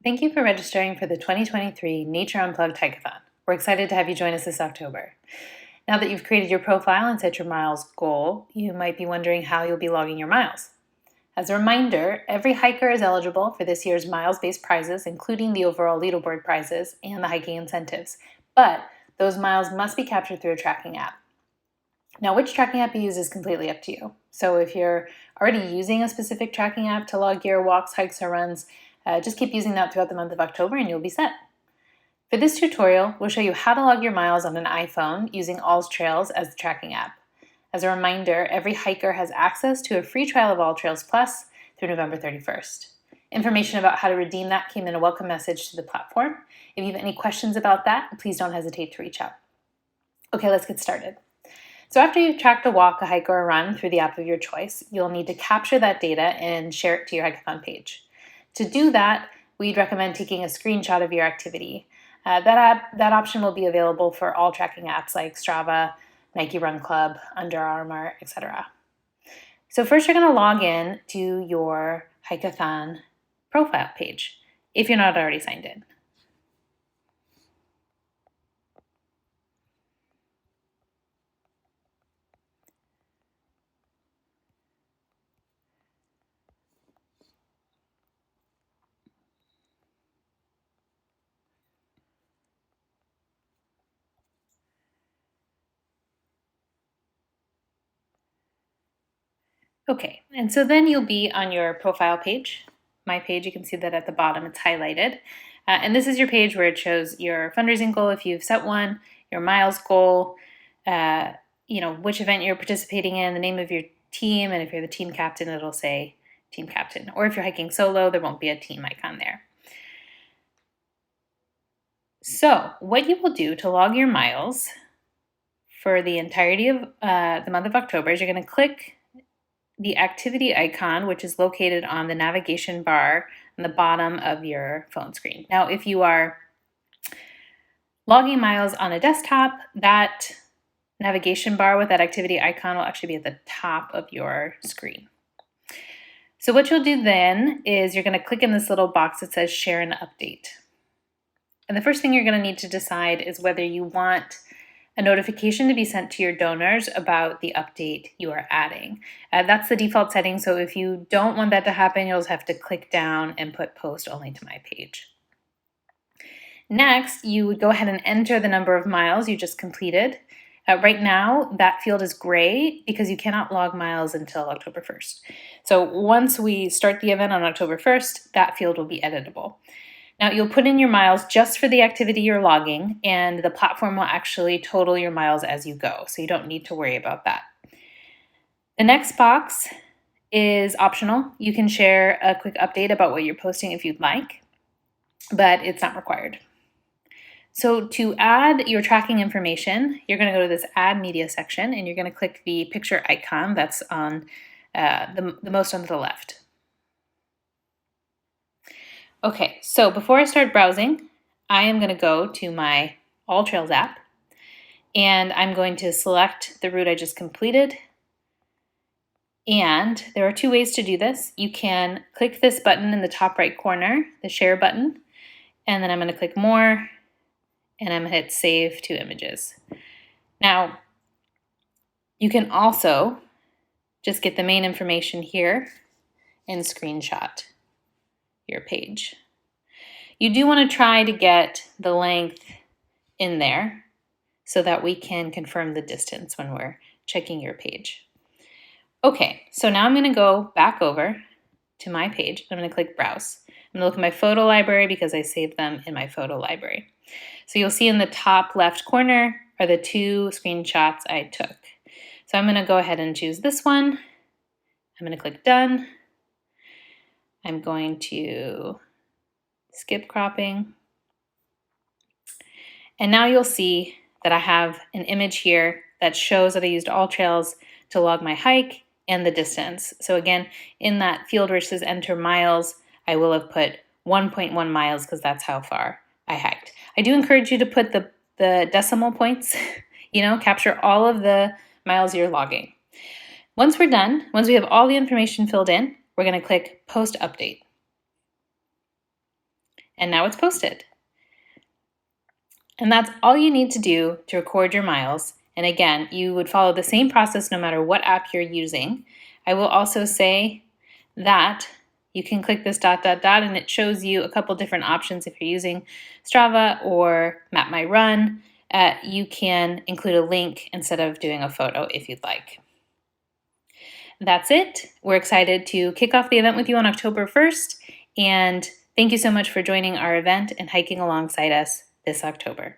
Thank you for registering for the 2023 Nature Unplugged Hike-A-Thon. We're excited to have you join us this October. Now that you've created your profile and set your miles goal, you might be wondering how you'll be logging your miles. As a reminder, every hiker is eligible for this year's miles-based prizes, including the overall leaderboard prizes and the hiking incentives. But those miles must be captured through a tracking app. Now, which tracking app you use is completely up to you. So if you're already using a specific tracking app to log your walks, hikes, or runs, just keep using that throughout the month of October and you'll be set. For this tutorial, we'll show you how to log your miles on an iPhone using AllTrails as the tracking app. As a reminder, every hiker has access to a free trial of AllTrails Plus through November 31st. Information about how to redeem that came in a welcome message to the platform. If you have any questions about that, please don't hesitate to reach out. Okay, let's get started. So after you've tracked a walk, a hike, or a run through the app of your choice, you'll need to capture that data and share it to your Hike-A-Thon page. To do that, we'd recommend taking a screenshot of your activity. That option will be available for all tracking apps like Strava, Nike Run Club, Under Armour, etc. So first you're going to log in to your Hike-A-Thon profile page if you're not already signed in. Okay, and so then you'll be on your profile page. My page, you can see that at the bottom, it's highlighted. And this is your page where it shows your fundraising goal if you've set one, your miles goal, which event you're participating in, the name of your team, and if you're the team captain, it'll say team captain. Or if you're hiking solo, there won't be a team icon there. So what you will do to log your miles for the entirety of the month of October is you're going to click the activity icon, which is located on the navigation bar on the bottom of your phone screen. Now, if you are logging miles on a desktop, that navigation bar with that activity icon will actually be at the top of your screen. So what you'll do then is you're going to click in this little box that says share an update. And the first thing you're going to need to decide is whether you want a notification to be sent to your donors about the update you are adding. That's the default setting, so if you don't want that to happen, you'll just have to click down and put post only to my page. Next, you would go ahead and enter the number of miles you just completed. Right now, that field is gray because you cannot log miles until October 1st. So once we start the event on October 1st, that field will be editable. Now you'll put in your miles just for the activity you're logging, and the platform will actually total your miles as you go, so you don't need to worry about that. The next box is optional. You can share a quick update about what you're posting if you'd like, but it's not required. So to add your tracking information, you're going to go to this Add Media section, and you're going to click the picture icon that's on the most on the left. Okay, so before I start browsing, I am going to go to my AllTrails app, and I'm going to select the route I just completed. And there are two ways to do this. You can click this button in the top right corner, the share button, and then I'm going to click more, and I'm going to hit save to images. Now, you can also just get the main information here and screenshot your page. You do want to try to get the length in there so that we can confirm the distance when we're checking your page. Okay, so now I'm going to go back over to my page. I'm going to click Browse. I'm going to look at my photo library because I saved them in my photo library. So you'll see in the top left corner are the two screenshots I took. So I'm going to go ahead and choose this one. I'm going to click Done. I'm going to skip cropping. And now you'll see that I have an image here that shows that I used AllTrails to log my hike and the distance. So again, in that field where it says enter miles, I will have put 1.1 miles because that's how far I hiked. I do encourage you to put the decimal points, capture all of the miles you're logging. Once we're done, once we have all the information filled in, we're going to click Post Update. And now it's posted. And that's all you need to do to record your miles. And again, you would follow the same process no matter what app you're using. I will also say that you can click this ... and it shows you a couple different options if you're using Strava or Map My Run. You can include a link instead of doing a photo if you'd like. That's it. We're excited to kick off the event with you on October 1st. And thank you so much for joining our event and hiking alongside us this October.